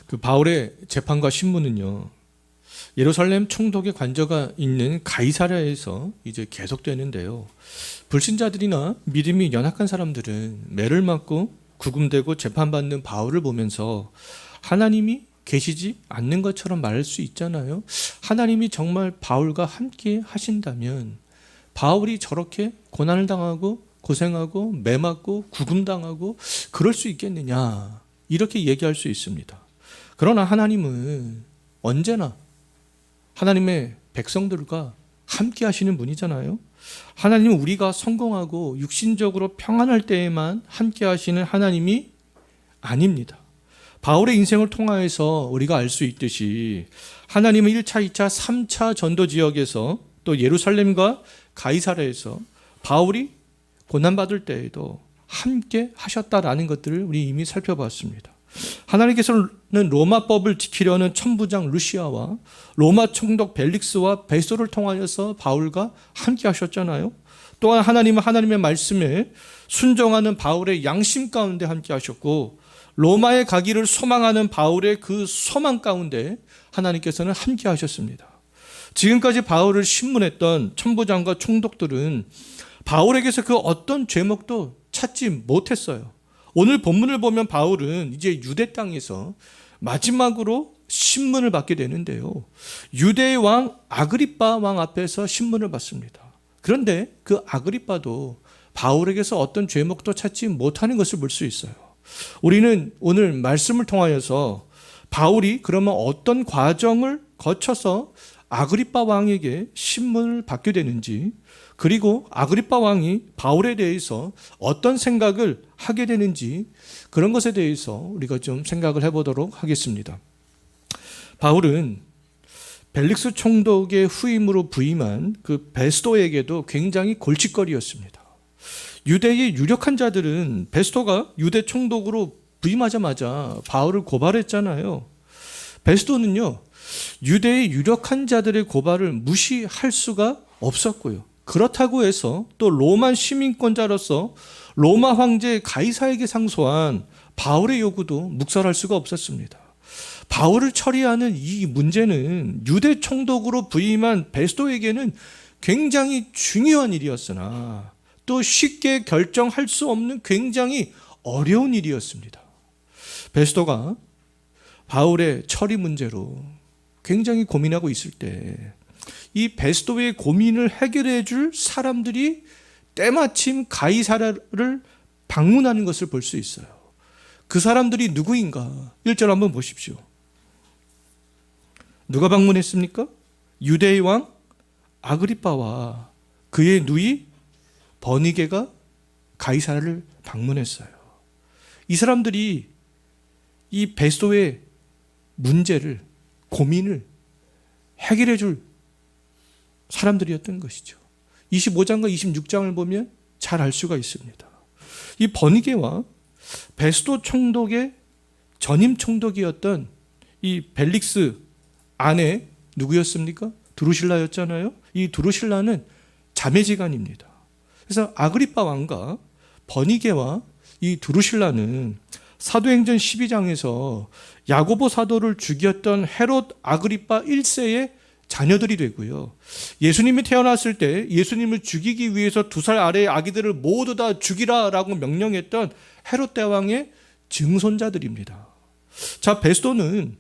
그 바울의 재판과 신문은요, 예루살렘 총독의 관저가 있는 가이사랴에서 이제 계속되는데요. 불신자들이나 믿음이 연약한 사람들은 매를 맞고 구금되고 재판받는 바울을 보면서 하나님이 계시지 않는 것처럼 말할 수 있잖아요. 하나님이 정말 바울과 함께 하신다면 바울이 저렇게 고난을 당하고 고생하고 매 맞고 구금당하고 그럴 수 있겠느냐, 이렇게 얘기할 수 있습니다. 그러나 하나님은 언제나 하나님의 백성들과 함께 하시는 분이잖아요. 하나님은 우리가 성공하고 육신적으로 평안할 때에만 함께 하시는 하나님이 아닙니다. 바울의 인생을 통하여서 우리가 알 수 있듯이 하나님은 1차, 2차, 3차 전도 지역에서 또 예루살렘과 가이사랴에서 바울이 고난받을 때에도 함께 하셨다라는 것들을 우리 이미 살펴봤습니다. 하나님께서는 로마법을 지키려는 천부장 루시아와 로마 총독 벨릭스와 베소를 통하여서 바울과 함께 하셨잖아요. 또한 하나님은 하나님의 말씀에 순종하는 바울의 양심 가운데 함께 하셨고, 로마에 가기를 소망하는 바울의 그 소망 가운데 하나님께서는 함께 하셨습니다. 지금까지 바울을 신문했던 천부장과 총독들은 바울에게서 그 어떤 죄목도 찾지 못했어요. 오늘 본문을 보면 바울은 이제 유대 땅에서 마지막으로 신문을 받게 되는데요. 유대의 왕 아그리빠 왕 앞에서 신문을 받습니다. 그런데 그 아그리빠도 바울에게서 어떤 죄목도 찾지 못하는 것을 볼 수 있어요. 우리는 오늘 말씀을 통하여서 바울이 그러면 어떤 과정을 거쳐서 아그리빠 왕에게 신문을 받게 되는지, 그리고 아그리빠 왕이 바울에 대해서 어떤 생각을 하게 되는지, 그런 것에 대해서 우리가 좀 생각을 해보도록 하겠습니다. 바울은 벨릭스 총독의 후임으로 부임한 그 베스도에게도 굉장히 골칫거리였습니다. 유대의 유력한 자들은 베스도가 유대 총독으로 부임하자마자 바울을 고발했잖아요. 베스도는요, 유대의 유력한 자들의 고발을 무시할 수가 없었고요. 그렇다고 해서 또 로마 시민권자로서 로마 황제 가이사에게 상소한 바울의 요구도 묵살할 수가 없었습니다. 바울을 처리하는 이 문제는 유대 총독으로 부임한 베스도에게는 굉장히 중요한 일이었으나 또 쉽게 결정할 수 없는 굉장히 어려운 일이었습니다. 베스도가 바울의 처리 문제로 굉장히 고민하고 있을 때 이 베스도의 고민을 해결해 줄 사람들이 때마침 가이사랴를 방문하는 것을 볼 수 있어요. 그 사람들이 누구인가? 1절 한번 보십시오. 누가 방문했습니까? 유대의 왕 아그리빠와 그의 누이 버니게가 가이사랴를 방문했어요. 이 사람들이 이 베스도의 문제를, 고민을 해결해 줄 사람들이었던 것이죠. 25장과 26장을 보면 잘 알 수가 있습니다. 이 버니게와 베스도 총독의 전임 총독이었던 이 벨릭스 아내 누구였습니까? 드루실라였잖아요. 이 드루실라는 자매지간입니다. 그래서 아그리빠 왕과 버니게와 이 드루실라는 사도행전 12장에서 야고보 사도를 죽였던 헤롯 아그리빠 1세의 자녀들이 되고요. 예수님이 태어났을 때 예수님을 죽이기 위해서 2살 아래의 아기들을 모두 다 죽이라라고 명령했던 헤롯 대왕의 증손자들입니다. 자, 베스도는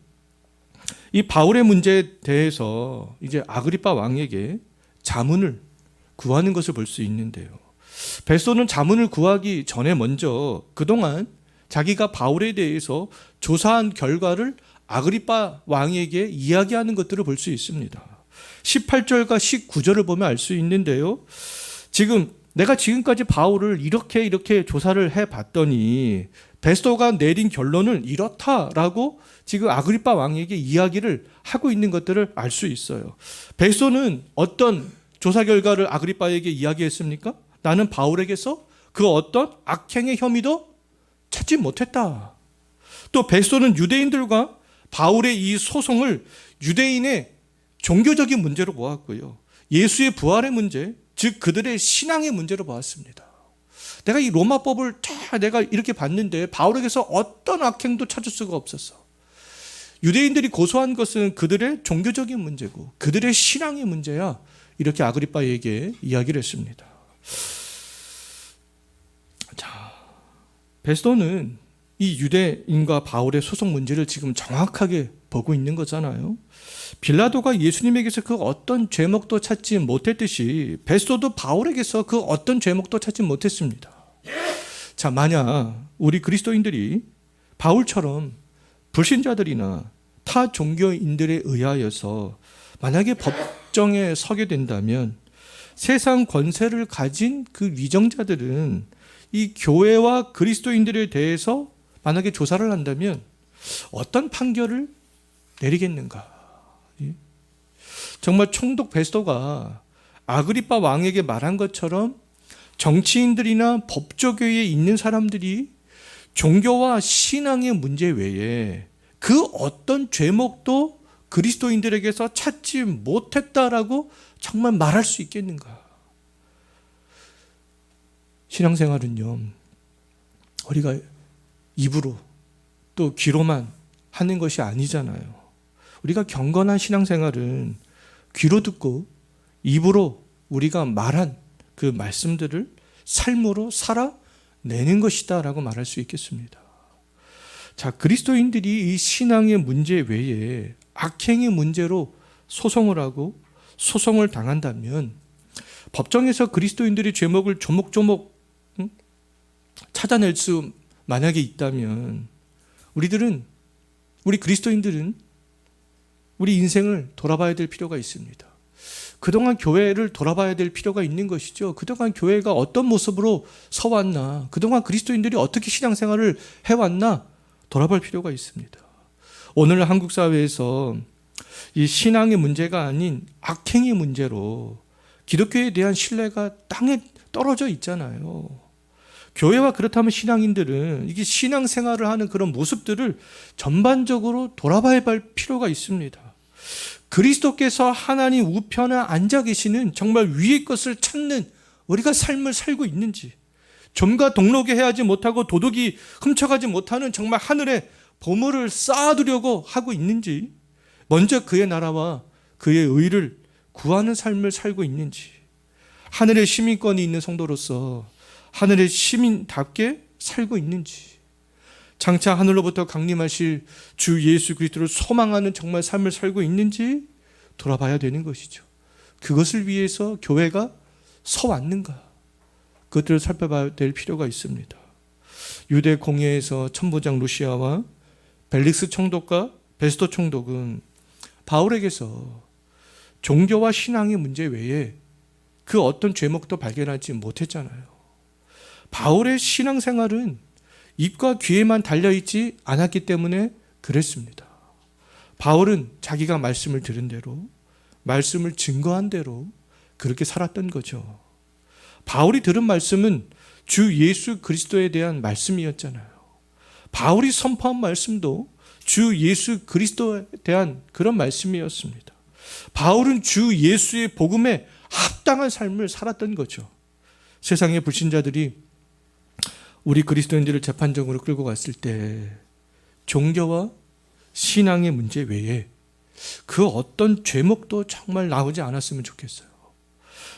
이 바울의 문제에 대해서 이제 아그리빠 왕에게 자문을 구하는 것을 볼 수 있는데요. 베스도는 자문을 구하기 전에 먼저 그동안 자기가 바울에 대해서 조사한 결과를 아그리빠 왕에게 이야기하는 것들을 볼 수 있습니다. 18절과 19절을 보면 알 수 있는데요. 지금 내가 지금까지 바울을 이렇게 조사를 해봤더니 베스도가 내린 결론은 이렇다라고 지금 아그리빠 왕에게 이야기를 하고 있는 것들을 알 수 있어요. 베스도는 어떤 조사 결과를 아그리빠에게 이야기했습니까? 나는 바울에게서 그 어떤 악행의 혐의도 찾지 못했다. 또 베스도는 유대인들과 바울의 이 소송을 유대인의 종교적인 문제로 보았고요. 예수의 부활의 문제, 즉 그들의 신앙의 문제로 보았습니다. 내가 이 로마법을 다 내가 이렇게 봤는데 바울에게서 어떤 악행도 찾을 수가 없었어. 유대인들이 고소한 것은 그들의 종교적인 문제고 그들의 신앙의 문제야. 이렇게 아그리빠에게 이야기를 했습니다. 자, 베스도는 이 유대인과 바울의 소송 문제를 지금 정확하게 보고 있는 거잖아요. 빌라도가 예수님에게서 그 어떤 죄목도 찾지 못했듯이 베스도도 바울에게서 그 어떤 죄목도 찾지 못했습니다. 자, 만약 우리 그리스도인들이 바울처럼 불신자들이나 타 종교인들에 의하여서 만약에 법정에 서게 된다면 세상 권세를 가진 그 위정자들은 이 교회와 그리스도인들에 대해서 만약에 조사를 한다면 어떤 판결을 내리겠는가? 정말 총독 베스도가 아그리빠 왕에게 말한 것처럼 정치인들이나 법조계에 있는 사람들이 종교와 신앙의 문제 외에 그 어떤 죄목도 그리스도인들에게서 찾지 못했다라고 정말 말할 수 있겠는가? 신앙생활은요, 우리가 입으로 또 귀로만 하는 것이 아니잖아요. 우리가 경건한 신앙생활은 귀로 듣고 입으로 우리가 말한 그 말씀들을 삶으로 살아내는 것이다라고 말할 수 있겠습니다. 자, 그리스도인들이 이 신앙의 문제 외에 악행의 문제로 소송을 하고 소송을 당한다면 법정에서 그리스도인들의 죄목을 조목조목 찾아낼 수 만약에 있다면 우리 그리스도인들은 우리 인생을 돌아봐야 될 필요가 있습니다. 그동안 교회를 돌아봐야 될 필요가 있는 것이죠. 그동안 교회가 어떤 모습으로 서왔나, 그동안 그리스도인들이 어떻게 신앙생활을 해왔나 돌아볼 필요가 있습니다. 오늘 한국 사회에서 이 신앙의 문제가 아닌 악행의 문제로 기독교에 대한 신뢰가 땅에 떨어져 있잖아요. 교회와 그렇다면 신앙인들은 이게 신앙생활을 하는 그런 모습들을 전반적으로 돌아봐야 할 필요가 있습니다. 그리스도께서 하나님 우편에 앉아 계시는 정말 위의 것을 찾는 우리가 삶을 살고 있는지, 좀과 동록에 해하지 못하고 도둑이 훔쳐가지 못하는 정말 하늘의 보물을 쌓아두려고 하고 있는지, 먼저 그의 나라와 그의 의를 구하는 삶을 살고 있는지, 하늘의 시민권이 있는 성도로서 하늘의 시민답게 살고 있는지, 장차 하늘로부터 강림하실 주 예수 그리스도를 소망하는 정말 삶을 살고 있는지 돌아봐야 되는 것이죠. 그것을 위해서 교회가 서왔는가? 그것들을 살펴봐야 될 필요가 있습니다. 유대 공예에서 천부장 루시아와 벨릭스 총독과 베스도 총독은 바울에게서 종교와 신앙의 문제 외에 그 어떤 죄목도 발견하지 못했잖아요. 바울의 신앙생활은 입과 귀에만 달려있지 않았기 때문에 그랬습니다. 바울은 자기가 말씀을 들은 대로, 말씀을 증거한 대로 그렇게 살았던 거죠. 바울이 들은 말씀은 주 예수 그리스도에 대한 말씀이었잖아요. 바울이 선포한 말씀도 주 예수 그리스도에 대한 그런 말씀이었습니다. 바울은 주 예수의 복음에 합당한 삶을 살았던 거죠. 세상의 불신자들이 우리 그리스도인들을 재판정으로 끌고 갔을 때 종교와 신앙의 문제 외에 그 어떤 죄목도 정말 나오지 않았으면 좋겠어요.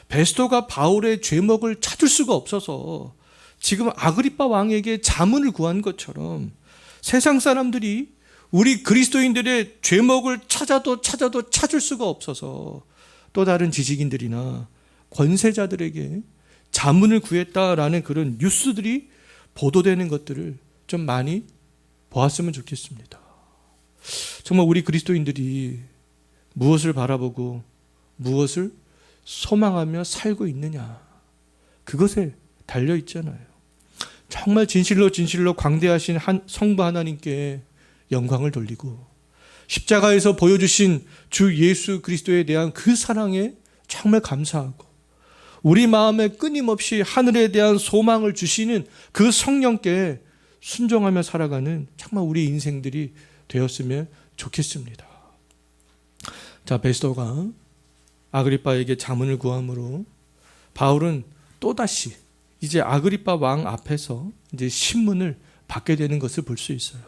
베스도가 바울의 죄목을 찾을 수가 없어서 지금 아그리빠 왕에게 자문을 구한 것처럼 세상 사람들이 우리 그리스도인들의 죄목을 찾아도 찾을 수가 없어서 또 다른 지식인들이나 권세자들에게 자문을 구했다라는 그런 뉴스들이 보도되는 것들을 좀 많이 보았으면 좋겠습니다. 정말 우리 그리스도인들이 무엇을 바라보고 무엇을 소망하며 살고 있느냐, 그것에 달려 있잖아요. 정말 진실로 광대하신 성부 하나님께 영광을 돌리고 십자가에서 보여주신 주 예수 그리스도에 대한 그 사랑에 정말 감사하고 우리 마음에 끊임없이 하늘에 대한 소망을 주시는 그 성령께 순종하며 살아가는 정말 우리 인생들이 되었으면 좋겠습니다. 자, 베스도가 아그리빠에게 자문을 구함으로 바울은 또다시 이제 아그리빠 왕 앞에서 이제 신문을 받게 되는 것을 볼 수 있어요.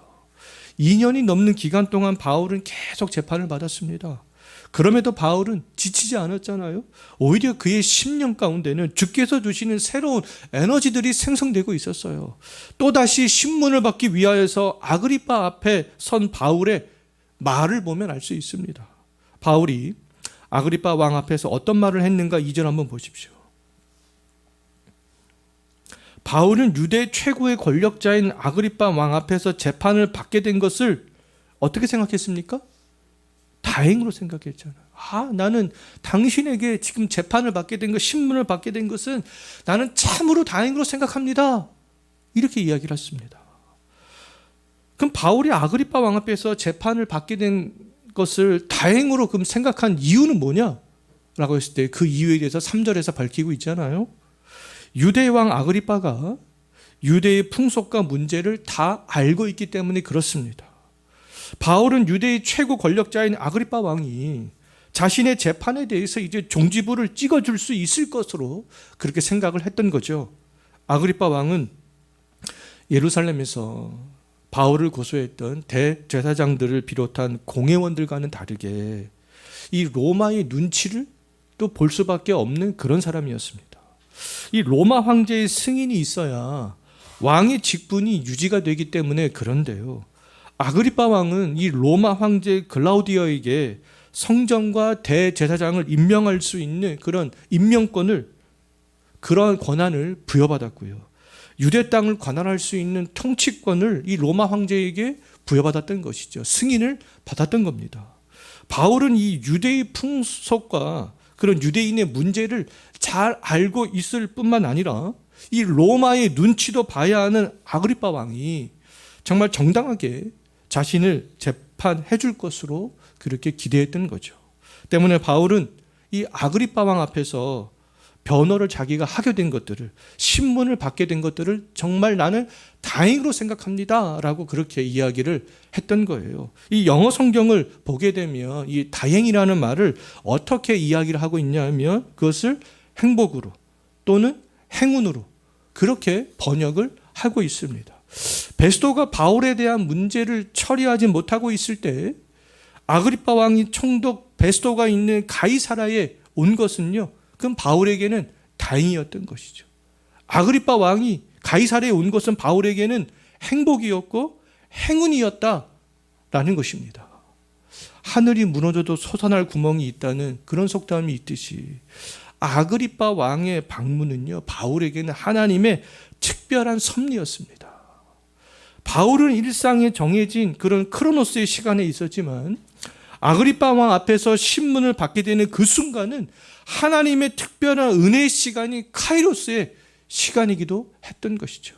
2년이 넘는 기간 동안 바울은 계속 재판을 받았습니다. 그럼에도 바울은 지치지 않았잖아요. 오히려 그의 심령 가운데는 주께서 주시는 새로운 에너지들이 생성되고 있었어요. 또다시 신문을 받기 위하여서 아그리파 앞에 선 바울의 말을 보면 알 수 있습니다. 바울이 아그리파 왕 앞에서 어떤 말을 했는가 2절 한번 보십시오. 바울은 유대 최고의 권력자인 아그리파 왕 앞에서 재판을 받게 된 것을 어떻게 생각했습니까? 다행으로 생각했잖아요. 나는 당신에게 지금 재판을 받게 된 것, 신문을 받게 된 것은 나는 참으로 다행으로 생각합니다. 이렇게 이야기를 했습니다. 그럼 바울이 아그리파 왕 앞에서 재판을 받게 된 것을 다행으로 그럼 생각한 이유는 뭐냐? 라고 했을 때 그 이유에 대해서 3절에서 밝히고 있잖아요. 유대 왕 아그리파가 유대의 풍속과 문제를 다 알고 있기 때문에 그렇습니다. 바울은 유대의 최고 권력자인 아그리파 왕이 자신의 재판에 대해서 이제 종지부를 찍어줄 수 있을 것으로 그렇게 생각을 했던 거죠. 아그리파 왕은 예루살렘에서 바울을 고소했던 대제사장들을 비롯한 공회원들과는 다르게 이 로마의 눈치를 또 볼 수밖에 없는 그런 사람이었습니다. 이 로마 황제의 승인이 있어야 왕의 직분이 유지가 되기 때문에 그런데요. 아그리파 왕은 이 로마 황제 글라우디어에게 성전과 대제사장을 임명할 수 있는 그런 임명권을, 그러한 권한을 부여받았고요. 유대 땅을 관할할 수 있는 통치권을 이 로마 황제에게 부여받았던 것이죠. 승인을 받았던 겁니다. 바울은 이 유대의 풍속과 그런 유대인의 문제를 잘 알고 있을 뿐만 아니라 이 로마의 눈치도 봐야 하는 아그리파 왕이 정말 정당하게 자신을 재판해 줄 것으로 그렇게 기대했던 거죠. 때문에 바울은 이 아그리파 왕 앞에서 변호를 자기가 하게 된 것들을, 신문을 받게 된 것들을 정말 나는 다행으로 생각합니다 라고 그렇게 이야기를 했던 거예요. 이 영어 성경을 보게 되면 이 다행이라는 말을 어떻게 이야기를 하고 있냐면 그것을 행복으로 또는 행운으로 그렇게 번역을 하고 있습니다. 베스도가 바울에 대한 문제를 처리하지 못하고 있을 때 아그리파 왕이 총독 베스도가 있는 가이사라에 온 것은요, 그럼 바울에게는 다행이었던 것이죠. 아그리파 왕이 가이사라에 온 것은 바울에게는 행복이었고 행운이었다라는 것입니다. 하늘이 무너져도 솟아날 구멍이 있다는 그런 속담이 있듯이 아그리파 왕의 방문은요, 바울에게는 하나님의 특별한 섭리였습니다. 바울은 일상에 정해진 그런 크로노스의 시간에 있었지만 아그리파 왕 앞에서 신문을 받게 되는 그 순간은 하나님의 특별한 은혜의 시간이 카이로스의 시간이기도 했던 것이죠.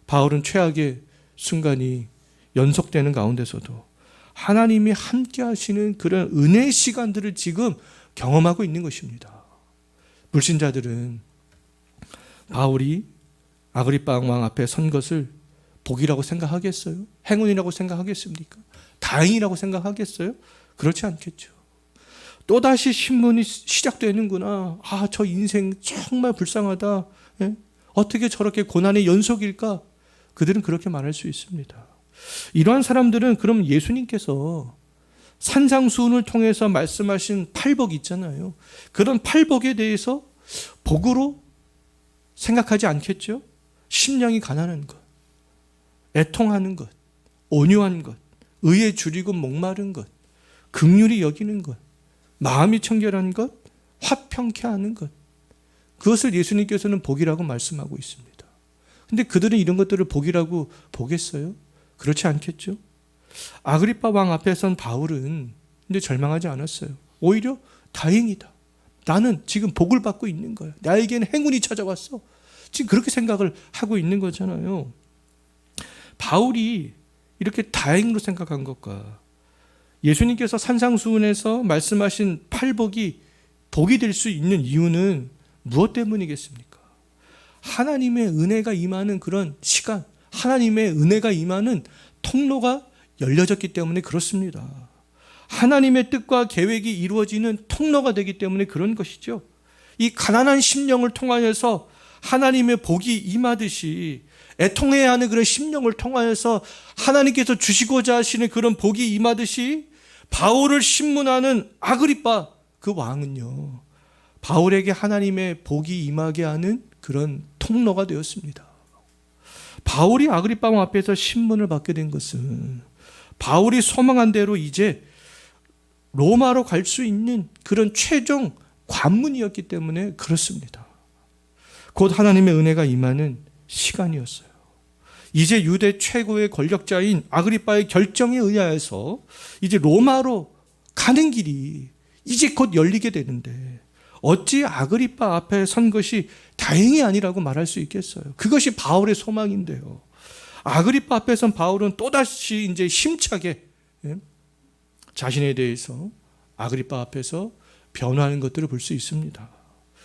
바울은 최악의 순간이 연속되는 가운데서도 하나님이 함께 하시는 그런 은혜의 시간들을 지금 경험하고 있는 것입니다. 불신자들은 바울이 아그리파 왕 앞에 선 것을 복이라고 생각하겠어요? 행운이라고 생각하겠습니까? 다행이라고 생각하겠어요? 그렇지 않겠죠. 또다시 신문이 시작되는구나. 저 인생 정말 불쌍하다. 예? 어떻게 저렇게 고난의 연속일까? 그들은 그렇게 말할 수 있습니다. 이러한 사람들은 그럼 예수님께서 산상수훈을 통해서 말씀하신 팔복 있잖아요. 그런 팔복에 대해서 복으로 생각하지 않겠죠? 심령이 가난한 것, 애통하는 것, 온유한 것, 의에 줄이고 목마른 것, 긍휼히 여기는 것, 마음이 청결한 것, 화평케 하는 것, 그것을 예수님께서는 복이라고 말씀하고 있습니다. 근데 그들은 이런 것들을 복이라고 보겠어요? 그렇지 않겠죠? 아그리파 왕 앞에 선 바울은 근데 절망하지 않았어요. 오히려 다행이다. 나는 지금 복을 받고 있는 거야. 나에게는 행운이 찾아왔어. 지금 그렇게 생각을 하고 있는 거잖아요. 바울이 이렇게 다행으로 생각한 것과 예수님께서 산상수훈에서 말씀하신 팔복이 복이 될 수 있는 이유는 무엇 때문이겠습니까? 하나님의 은혜가 임하는 그런 시간, 하나님의 은혜가 임하는 통로가 열려졌기 때문에 그렇습니다. 하나님의 뜻과 계획이 이루어지는 통로가 되기 때문에 그런 것이죠. 이 가난한 심령을 통하여서 하나님의 복이 임하듯이 애통해야 하는 그런 심령을 통하여서 하나님께서 주시고자 하시는 그런 복이 임하듯이 바울을 신문하는 아그리빠 그 왕은요, 바울에게 하나님의 복이 임하게 하는 그런 통로가 되었습니다. 바울이 아그리빠 왕 앞에서 신문을 받게 된 것은 바울이 소망한 대로 이제 로마로 갈 수 있는 그런 최종 관문이었기 때문에 그렇습니다. 곧 하나님의 은혜가 임하는 시간이었어요. 이제 유대 최고의 권력자인 아그리빠의 결정에 의하여서 이제 로마로 가는 길이 이제 곧 열리게 되는데 어찌 아그리빠 앞에 선 것이 다행이 아니라고 말할 수 있겠어요? 그것이 바울의 소망인데요. 아그리빠 앞에 선 바울은 또다시 이제 힘차게 자신에 대해서 아그리빠 앞에서 변화하는 것들을 볼 수 있습니다.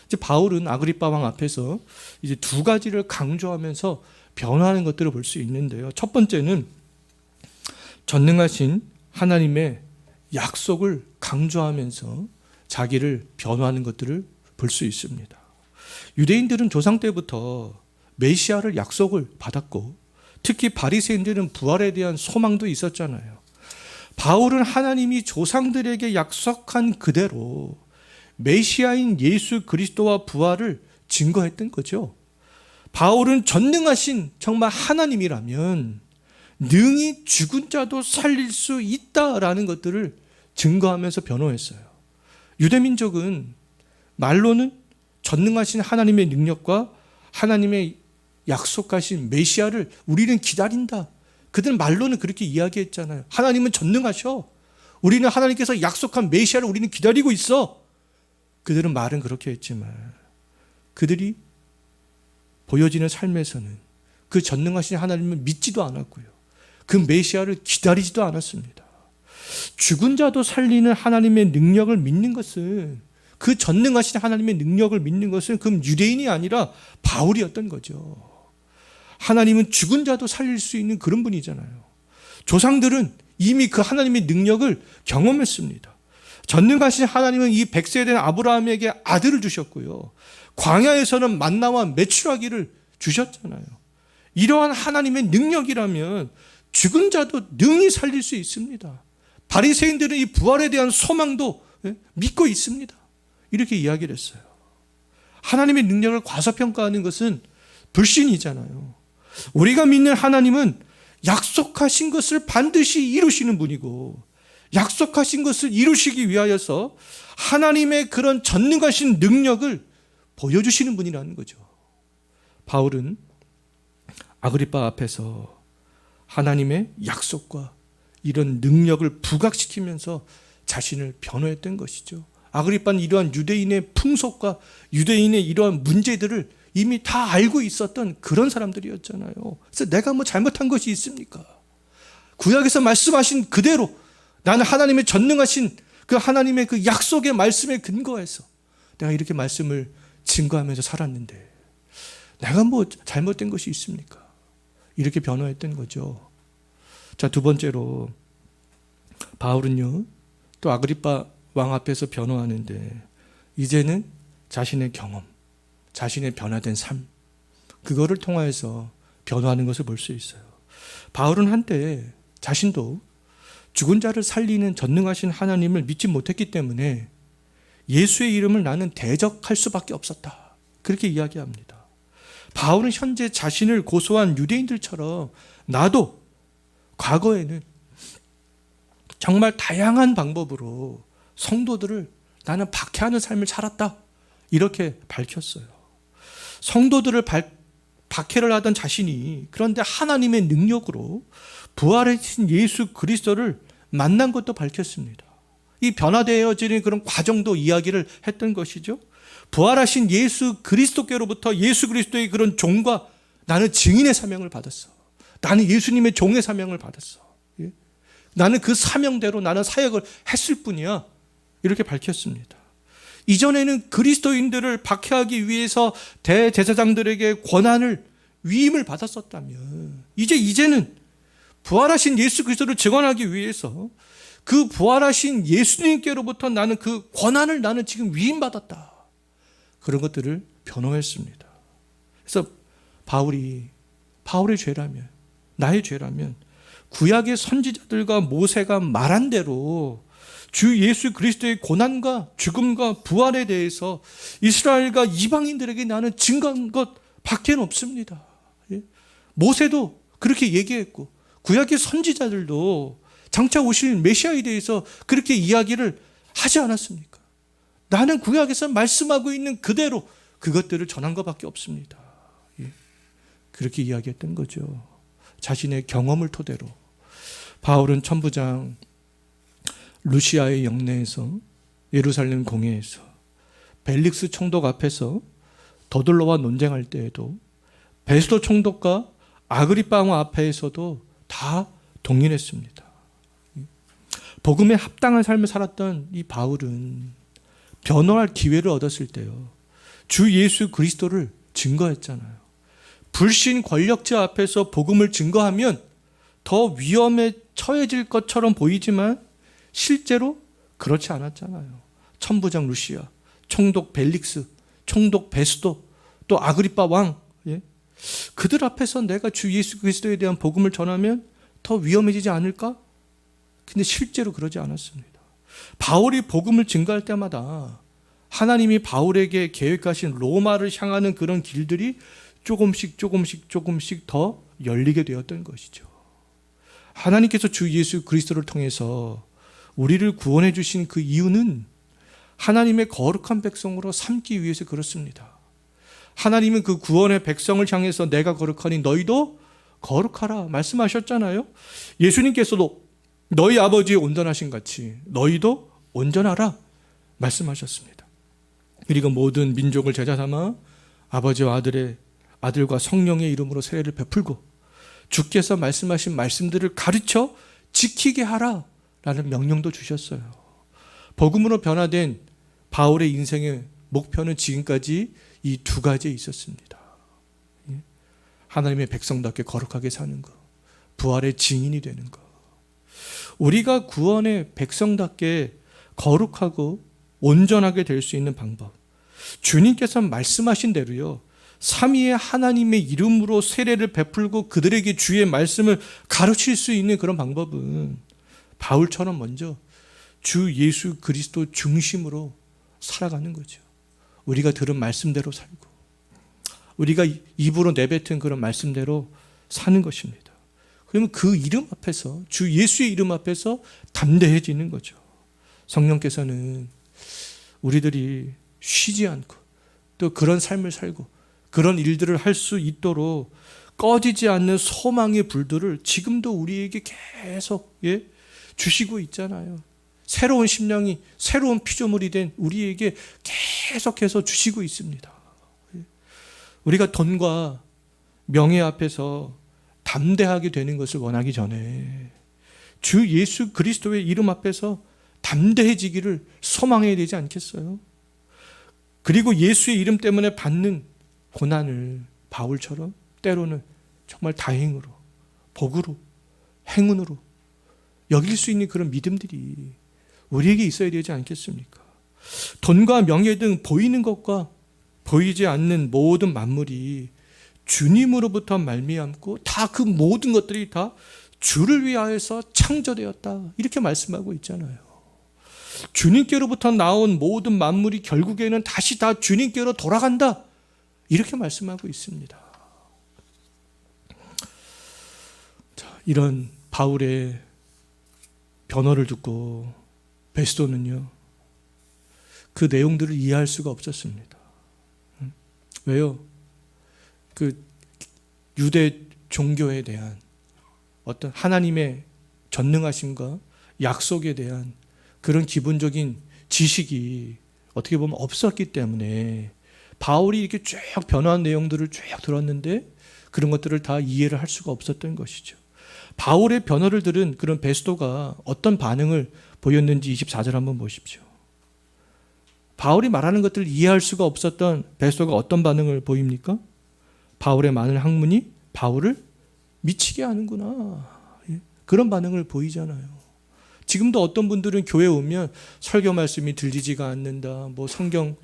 이제 바울은 아그리빠 왕 앞에서 이제 두 가지를 강조하면서 변화하는 것들을 볼 수 있는데요. 첫 번째는 전능하신 하나님의 약속을 강조하면서 자기를 변화하는 것들을 볼 수 있습니다. 유대인들은 조상 때부터 메시아를 약속을 받았고 특히 바리새인들은 부활에 대한 소망도 있었잖아요. 바울은 하나님이 조상들에게 약속한 그대로 메시아인 예수 그리스도와 부활을 증거했던 거죠. 바울은 전능하신 정말 하나님이라면 능히 죽은 자도 살릴 수 있다라는 것들을 증거하면서 변호했어요. 유대민족은 말로는 전능하신 하나님의 능력과 하나님의 약속하신 메시아를 우리는 기다린다. 그들은 말로는 그렇게 이야기했잖아요. 하나님은 전능하셔. 우리는 하나님께서 약속한 메시아를 우리는 기다리고 있어. 그들은 말은 그렇게 했지만 그들이 보여지는 삶에서는 그 전능하신 하나님을 믿지도 않았고요. 그 메시아를 기다리지도 않았습니다. 죽은 자도 살리는 하나님의 능력을 믿는 것은 그 전능하신 하나님의 능력을 믿는 것은 그 유대인이 아니라 바울이었던 거죠. 하나님은 죽은 자도 살릴 수 있는 그런 분이잖아요. 조상들은 이미 그 하나님의 능력을 경험했습니다. 전능하신 하나님은 이 100세 된 아브라함에게 아들을 주셨고요. 광야에서는 만나와 메추라기를 주셨잖아요. 이러한 하나님의 능력이라면 죽은 자도 능히 살릴 수 있습니다. 바리새인들은 이 부활에 대한 소망도 믿고 있습니다. 이렇게 이야기를 했어요. 하나님의 능력을 과소평가하는 것은 불신이잖아요. 우리가 믿는 하나님은 약속하신 것을 반드시 이루시는 분이고 약속하신 것을 이루시기 위하여서 하나님의 그런 전능하신 능력을 보여주시는 분이라는 거죠. 바울은 아그리빠 앞에서 하나님의 약속과 이런 능력을 부각시키면서 자신을 변호했던 것이죠. 아그리빠는 이러한 유대인의 풍속과 유대인의 이러한 문제들을 이미 다 알고 있었던 그런 사람들이었잖아요. 그래서 내가 뭐 잘못한 것이 있습니까? 구약에서 말씀하신 그대로 나는 하나님의 전능하신 그 하나님의 그 약속의 말씀에 근거해서 내가 이렇게 말씀을 증거하면서 살았는데 내가 뭐 잘못된 것이 있습니까? 이렇게 변호했던 거죠. 자, 두 번째로 바울은요 또 아그리빠 왕 앞에서 변호하는데 이제는 자신의 경험, 자신의 변화된 삶, 그거를 통하여서 변화하는 것을 볼 수 있어요. 바울은 한때 자신도 죽은 자를 살리는 전능하신 하나님을 믿지 못했기 때문에 예수의 이름을 나는 대적할 수밖에 없었다. 그렇게 이야기합니다. 바울은 현재 자신을 고소한 유대인들처럼 나도 과거에는 정말 다양한 방법으로 성도들을 나는 박해하는 삶을 살았다. 이렇게 밝혔어요. 성도들을 박해를 하던 자신이 그런데 하나님의 능력으로 부활하신 예수 그리스도를 만난 것도 밝혔습니다. 이 변화되어지는 그런 과정도 이야기를 했던 것이죠. 부활하신 예수 그리스도께로부터 예수 그리스도의 그런 종과 나는 증인의 사명을 받았어. 나는 예수님의 종의 사명을 받았어. 예? 나는 그 사명대로 나는 사역을 했을 뿐이야. 이렇게 밝혔습니다. 이전에는 그리스도인들을 박해하기 위해서 대제사장들에게 권한을 위임을 받았었다면 이제는 부활하신 예수 그리스도를 증언하기 위해서 그 부활하신 예수님께로부터 나는 그 권한을 나는 지금 위임받았다. 그런 것들을 변호했습니다. 그래서 바울의 죄라면, 나의 죄라면 구약의 선지자들과 모세가 말한 대로 주 예수 그리스도의 고난과 죽음과 부활에 대해서 이스라엘과 이방인들에게 나는 증거한 것 밖에 없습니다. 모세도 그렇게 얘기했고 구약의 선지자들도 장차 오실 메시아에 대해서 그렇게 이야기를 하지 않았습니까? 나는 구약에서 말씀하고 있는 그대로 그것들을 전한 것밖에 없습니다. 그렇게 이야기했던 거죠. 자신의 경험을 토대로. 바울은 천부장 루시아의 영내에서, 예루살렘 공회에서, 벨릭스 총독 앞에서 더들로와 논쟁할 때에도 베스도 총독과 아그리파 왕 앞에서도 다 동일했습니다. 복음에 합당한 삶을 살았던 이 바울은 변호할 기회를 얻었을 때요, 주 예수 그리스도를 증거했잖아요. 불신 권력자 앞에서 복음을 증거하면 더 위험에 처해질 것처럼 보이지만 실제로 그렇지 않았잖아요. 천부장 루시아, 총독 벨릭스, 총독 베스도, 또 아그리파 왕, 그들 앞에서 내가 주 예수 그리스도에 대한 복음을 전하면 더 위험해지지 않을까? 근데 실제로 그러지 않았습니다. 바울이 복음을 증거할 때마다 하나님이 바울에게 계획하신 로마를 향하는 그런 길들이 조금씩 더 열리게 되었던 것이죠. 하나님께서 주 예수 그리스도를 통해서 우리를 구원해 주신 그 이유는 하나님의 거룩한 백성으로 삼기 위해서 그렇습니다. 하나님은 그 구원의 백성을 향해서 내가 거룩하니 너희도 거룩하라 말씀하셨잖아요. 예수님께서도 너희 아버지의 온전하신 같이 너희도 온전하라 말씀하셨습니다. 그리고 모든 민족을 제자 삼아 아버지와 아들과 성령의 이름으로 세례를 베풀고 주께서 말씀하신 말씀들을 가르쳐 지키게 하라라는 명령도 주셨어요. 복음으로 변화된 바울의 인생의 목표는 지금까지 이 두 가지에 있었습니다. 하나님의 백성답게 거룩하게 사는 것, 부활의 증인이 되는 것. 우리가 구원의 백성답게 거룩하고 온전하게 될 수 있는 방법, 주님께서 말씀하신 대로요, 삼위의 하나님의 이름으로 세례를 베풀고 그들에게 주의 말씀을 가르칠 수 있는 그런 방법은 바울처럼 먼저 주 예수 그리스도 중심으로 살아가는 거죠. 우리가 들은 말씀대로 살고 우리가 입으로 내뱉은 그런 말씀대로 사는 것입니다. 그러면 그 이름 앞에서, 주 예수의 이름 앞에서 담대해지는 거죠. 성령께서는 우리들이 쉬지 않고 또 그런 삶을 살고 그런 일들을 할 수 있도록 꺼지지 않는 소망의 불들을 지금도 우리에게 계속 주시고 있잖아요. 새로운 심령이, 새로운 피조물이 된 우리에게 계속해서 주시고 있습니다. 우리가 돈과 명예 앞에서 담대하게 되는 것을 원하기 전에 주 예수 그리스도의 이름 앞에서 담대해지기를 소망해야 되지 않겠어요? 그리고 예수의 이름 때문에 받는 고난을 바울처럼 때로는 정말 다행으로, 복으로, 행운으로 여길 수 있는 그런 믿음들이 우리에게 있어야 되지 않겠습니까? 돈과 명예 등 보이는 것과 보이지 않는 모든 만물이 주님으로부터 말미암고 다 그 모든 것들이 다 주를 위하여서 창조되었다, 이렇게 말씀하고 있잖아요. 주님께로부터 나온 모든 만물이 결국에는 다시 다 주님께로 돌아간다, 이렇게 말씀하고 있습니다. 자, 이런 바울의 변호를 듣고 베스도는요, 그 내용들을 이해할 수가 없었습니다. 왜요? 그 유대 종교에 대한 어떤 하나님의 전능하심과 약속에 대한 그런 기본적인 지식이 어떻게 보면 없었기 때문에 바울이 이렇게 쭉 변화한 내용들을 쭉 들었는데 그런 것들을 다 이해를 할 수가 없었던 것이죠. 바울의 변호를 들은 그런 베스도가 어떤 반응을 보였는지 24절 한번 보십시오. 바울이 말하는 것들을 이해할 수가 없었던 베스도가 어떤 반응을 보입니까? 바울의 많은 학문이 바울을 미치게 하는구나, 그런 반응을 보이잖아요. 지금도 어떤 분들은 교회 오면 설교 말씀이 들리지가 않는다. 뭐 성경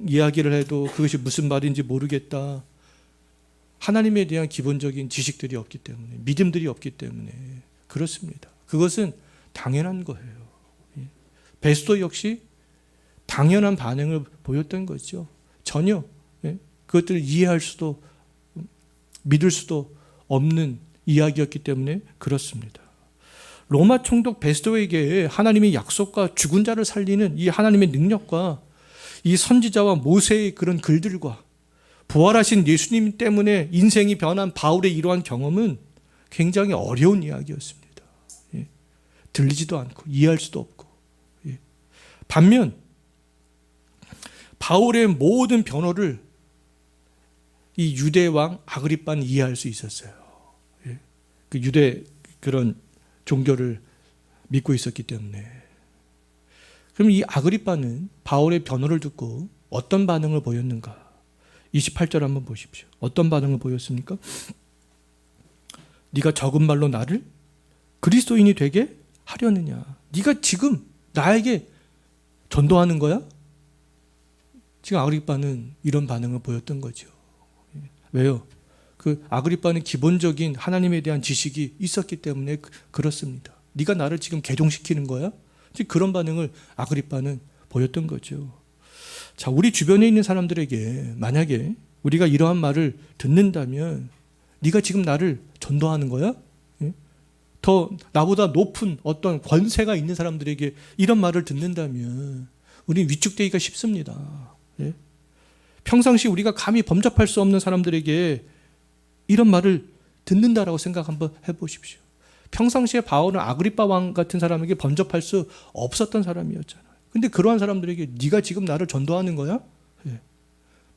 이야기를 해도 그것이 무슨 말인지 모르겠다. 하나님에 대한 기본적인 지식들이 없기 때문에, 믿음들이 없기 때문에 그렇습니다. 그것은 당연한 거예요. 베스도 역시 당연한 반응을 보였던 거죠. 전혀 그것들을 이해할 수도 믿을 수도 없는 이야기였기 때문에 그렇습니다. 로마 총독 베스도에게 하나님의 약속과 죽은 자를 살리는 이 하나님의 능력과 이 선지자와 모세의 그런 글들과 부활하신 예수님 때문에 인생이 변한 바울의 이러한 경험은 굉장히 어려운 이야기였습니다. 들리지도 않고 이해할 수도 없고. 반면 바울의 모든 변호를 이 유대 왕 아그리빠는 이해할 수 있었어요. 그 유대 그런 종교를 믿고 있었기 때문에. 그럼 이 아그리빠는 바울의 변호를 듣고 어떤 반응을 보였는가? 28절 한번 보십시오. 어떤 반응을 보였습니까? 네가 적은 말로 나를 그리스도인이 되게 하려느냐? 네가 지금 나에게 전도하는 거야? 지금 아그리빠는 이런 반응을 보였던 거죠. 왜요? 그 아그리빠는 기본적인 하나님에 대한 지식이 있었기 때문에 그렇습니다. 네가 나를 지금 개종시키는 거야? 지금 그런 반응을 아그리빠는 보였던 거죠. 자, 우리 주변에 있는 사람들에게 만약에 우리가 이러한 말을 듣는다면 네가 지금 나를 전도하는 거야? 더 나보다 높은 어떤 권세가 있는 사람들에게 이런 말을 듣는다면 우리는 위축되기가 쉽습니다. 평상시 우리가 감히 범접할 수 없는 사람들에게 이런 말을 듣는다라고 생각 한번 해보십시오. 평상시에 바울은 아그리빠 왕 같은 사람에게 범접할 수 없었던 사람이었잖아요. 근데 그러한 사람들에게 네가 지금 나를 전도하는 거야?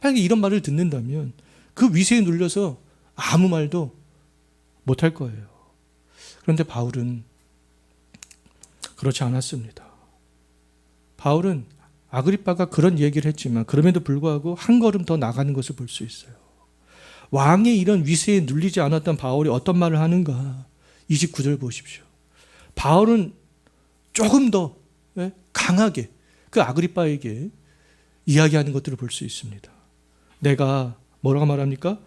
만약에 이런 말을 듣는다면 그 위세에 눌려서 아무 말도 못할 거예요. 그런데 바울은 그렇지 않았습니다. 바울은 아그리빠가 그런 얘기를 했지만 그럼에도 불구하고 한 걸음 더 나가는 것을 볼 수 있어요. 왕의 이런 위세에 눌리지 않았던 바울이 어떤 말을 하는가? 29절 보십시오. 바울은 조금 더 강하게 그 아그리빠에게 이야기하는 것들을 볼 수 있습니다. 내가 뭐라고 말합니까?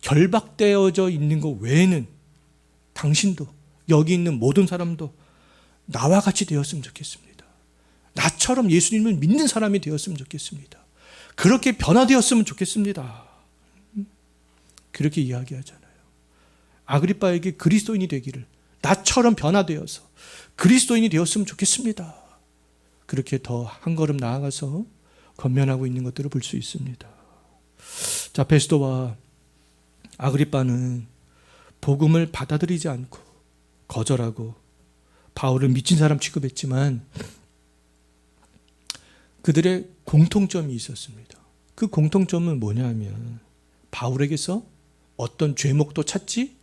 결박되어져 있는 것 외에는 당신도 여기 있는 모든 사람도 나와 같이 되었으면 좋겠습니다. 나처럼 예수님을 믿는 사람이 되었으면 좋겠습니다. 그렇게 변화되었으면 좋겠습니다. 그렇게 이야기하잖아요. 아그리빠에게 그리스도인이 되기를 나처럼 변화되어서 그리스도인이 되었으면 좋겠습니다. 그렇게 더 한 걸음 나아가서 권면하고 있는 것들을 볼 수 있습니다. 자, 베스도와 아그리빠는 복음을 받아들이지 않고 거절하고 바울을 미친 사람 취급했지만 그들의 공통점이 있었습니다. 그 공통점은 뭐냐면 바울에게서 어떤 죄목도 찾지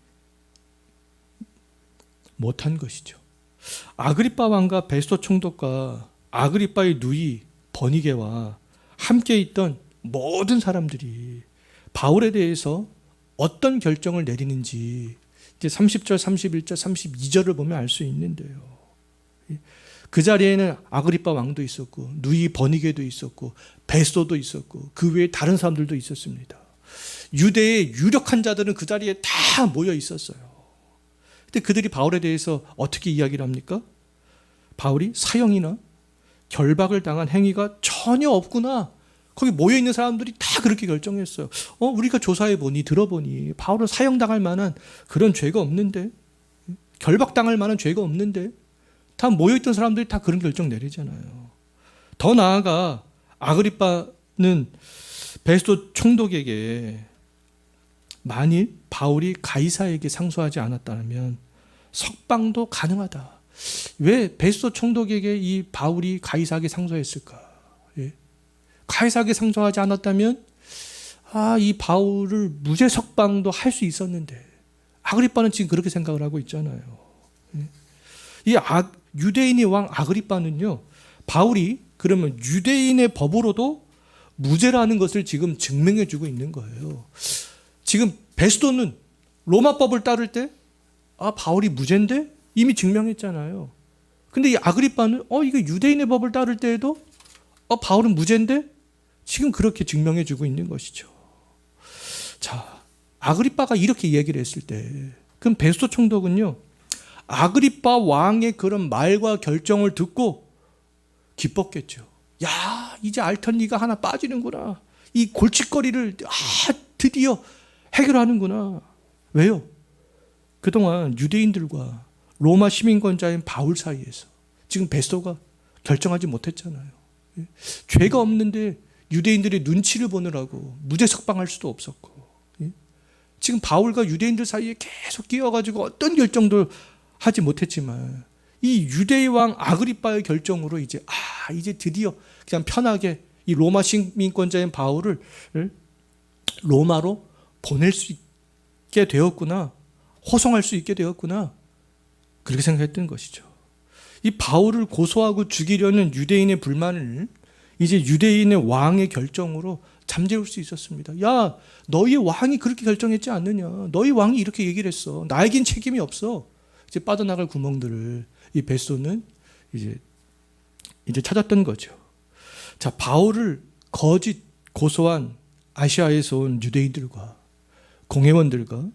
못한 것이죠. 아그리빠 왕과 베스도 총독과 아그리빠의 누이 버니게와 함께 있던 모든 사람들이 바울에 대해서 어떤 결정을 내리는지 이제 30절, 31절, 32절을 보면 알 수 있는데요. 그 자리에는 아그리빠 왕도 있었고 누이 버니게도 있었고 베스도도 있었고 그 외에 다른 사람들도 있었습니다. 유대의 유력한 자들은 그 자리에 다 모여 있었어요. 근데 그들이 바울에 대해서 어떻게 이야기를 합니까? 바울이 사형이나 결박을 당한 행위가 전혀 없구나. 거기 모여있는 사람들이 다 그렇게 결정했어요. 우리가 조사해보니 들어보니 바울은 사형당할 만한 그런 죄가 없는데, 결박당할 만한 죄가 없는데, 다 모여있던 사람들이 다 그런 결정 내리잖아요. 더 나아가 아그리빠는 베스도 총독에게 만일 바울이 가이사에게 상소하지 않았다면 석방도 가능하다. 왜 베스도 총독에게 이 바울이 가이사에게 상소했을까? 가이사에게 상소하지 않았다면 이 바울을 무죄 석방도 할 수 있었는데 아그리빠는 지금 그렇게 생각을 하고 있잖아요. 이 유대인의 왕 아그리빠는요, 바울이 그러면 유대인의 법으로도 무죄라는 것을 지금 증명해 주고 있는 거예요. 지금 베스도는 로마법을 따를 때 바울이 무죄인데 이미 증명했잖아요. 근데 이 아그리빠는 이거 유대인의 법을 따를 때에도 바울은 무죄인데 지금 그렇게 증명해주고 있는 것이죠. 자, 아그리빠가 이렇게 얘기를 했을 때 그럼 베스토 총독은요, 아그리빠 왕의 그런 말과 결정을 듣고 기뻤겠죠. 야, 이제 알턴니가 하나 빠지는구나. 이 골칫거리를 드디어 해결하는구나. 왜요? 그동안 유대인들과 로마 시민권자인 바울 사이에서 지금 베스토가 결정하지 못했잖아요. 죄가 없는데 유대인들의 눈치를 보느라고 무죄 석방할 수도 없었고, 지금 바울과 유대인들 사이에 계속 끼어가지고 어떤 결정도 하지 못했지만 이 유대의 왕 아그리빠의 결정으로 이제 드디어 그냥 편하게 이 로마 시민권자인 바울을 로마로 보낼 수 있게 되었구나, 호송할 수 있게 되었구나, 그렇게 생각했던 것이죠. 이 바울을 고소하고 죽이려는 유대인의 불만을 이제 유대인의 왕의 결정으로 잠재울 수 있었습니다. 야, 너희 왕이 그렇게 결정했지 않느냐, 너희 왕이 이렇게 얘기를 했어, 나에겐 책임이 없어. 이제 빠져나갈 구멍들을 이 베스토는 이제 찾았던 거죠. 자, 바울을 거짓 고소한 아시아에서 온 유대인들과 공회원들과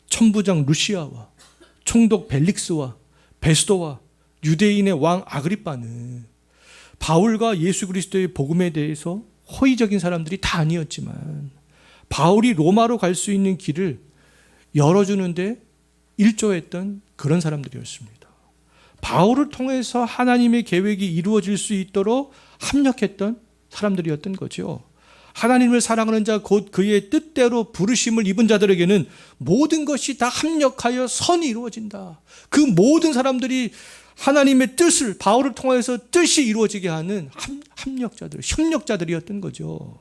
천부장 루시아와 총독 벨릭스와 베스토와 유대인의 왕 아그리빠는 바울과 예수 그리스도의 복음에 대해서 호의적인 사람들이 다 아니었지만 바울이 로마로 갈 수 있는 길을 열어주는데 일조했던 그런 사람들이었습니다. 바울을 통해서 하나님의 계획이 이루어질 수 있도록 합력했던 사람들이었던 거죠. 하나님을 사랑하는 자 곧 그의 뜻대로 부르심을 입은 자들에게는 모든 것이 다 합력하여 선이 이루어진다. 그 모든 사람들이 하나님의 뜻을 바울을 통해서 뜻이 이루어지게 하는 합력자들, 협력자들이었던 거죠.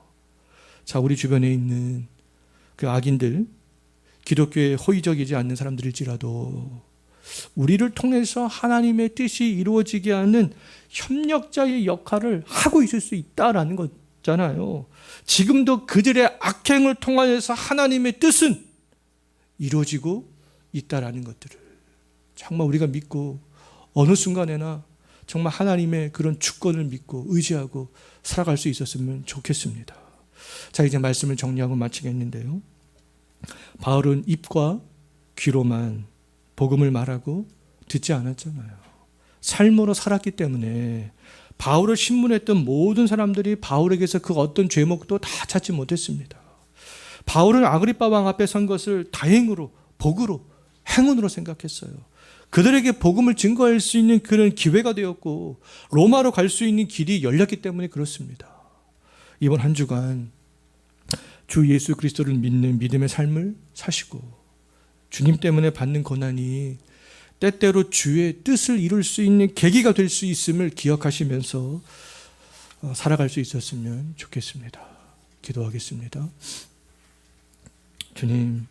자, 우리 주변에 있는 그 악인들, 기독교에 호의적이지 않는 사람들일지라도 우리를 통해서 하나님의 뜻이 이루어지게 하는 협력자의 역할을 하고 있을 수 있다라는 거잖아요. 지금도 그들의 악행을 통하여서 하나님의 뜻은 이루어지고 있다라는 것들을 정말 우리가 믿고 어느 순간에나 정말 하나님의 그런 주권을 믿고 의지하고 살아갈 수 있었으면 좋겠습니다. 자, 이제 말씀을 정리하고 마치겠는데요. 바울은 입과 귀로만 복음을 말하고 듣지 않았잖아요. 삶으로 살았기 때문에 바울을 신문했던 모든 사람들이 바울에게서 그 어떤 죄목도 다 찾지 못했습니다. 바울은 아그리빠 왕 앞에 선 것을 다행으로, 복으로, 행운으로 생각했어요. 그들에게 복음을 증거할 수 있는 그런 기회가 되었고 로마로 갈 수 있는 길이 열렸기 때문에 그렇습니다. 이번 한 주간 주 예수 그리스도를 믿는 믿음의 삶을 사시고 주님 때문에 받는 고난이 때때로 주의 뜻을 이룰 수 있는 계기가 될 수 있음을 기억하시면서 살아갈 수 있었으면 좋겠습니다. 기도하겠습니다. 주님,